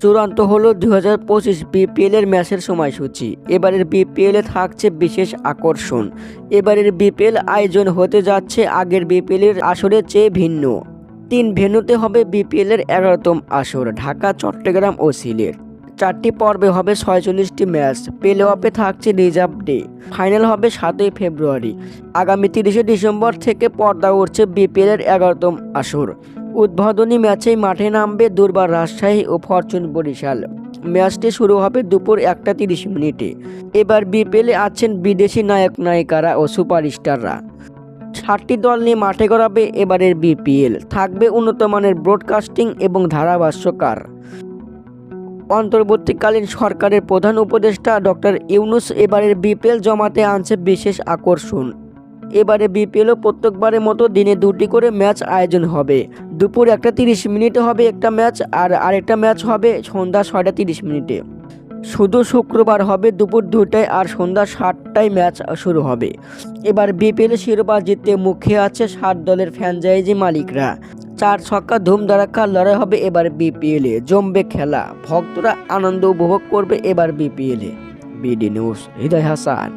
চূড়ান্ত হলো 2025 বিপিএল এর ম্যাচের সময়সূচি। এবারের বিপিএল এ থাকছে বিশেষ আকর্ষণ। এবারের বিপিএল আয়োজন হতে যাচ্ছে আগের বিপিএল এর আসরের চেয়ে ভিন্ন। 3 ভেন্যুতে হবে বিপিএল এর 11তম আসর, ঢাকা, চট্টগ্রাম ও সিলেট। 4টি পর্বে হবে 46টি ম্যাচ। প্লে অফে থাকছে রিজার্ভ ডে। ফাইনাল হবে 7ই ফেব্রুয়ারি। আগামী 30শে ডিসেম্বর থেকে পর্দা উঠছে বিপিএল এর 11তম আসর। উদ্বোধনী ম্যাচেই মাঠে নামবে দুর্বার রাজশাহী ও ফরচুন বরিশাল। ম্যাচটি শুরু হবে দুপুর 1টা 30 মিনিটে। এবার বিপিএলে আছেন বিদেশি নায়ক নায়িকারা ও সুপারস্টাররা। 7টি দল নিয়ে মাঠে গড়াবে এবারের বিপিএল। থাকবে উন্নত মানের ব্রডকাস্টিং এবং ধারাভাষ্যকার। অন্তর্বর্তীকালীন সরকারের প্রধান উপদেষ্টা ডক্টর ইউনূস এবারের বিপিএল জমাতে আনছে বিশেষ আকর্ষণ। এবারে বিপিএলও প্রত্যেকবারের মতো দিনে 2টি করে ম্যাচ আয়োজন হবে। দুপুর 1টা 30 মিনিটে হবে একটা ম্যাচ, আর আরেকটা ম্যাচ হবে সন্ধ্যা 6টা 30 মিনিটে। শুধু শুক্রবার হবে দুপুর 2টায় আর সন্ধ্যা 7টায় ম্যাচ শুরু হবে। এবার বিপিএল শিরোপা জিততে মুখে আছে 7 দলের ফ্র্যাঞ্চাইজি মালিকরা। 4 ছক্কা ধুমধারাক্কা লড়াই হবে এবার বিপিএলে। জমবে খেলা, ভক্তরা আনন্দ উপভোগ করবে এবার বিপিএলে। বিডি নিউজ, হৃদয় হাসান।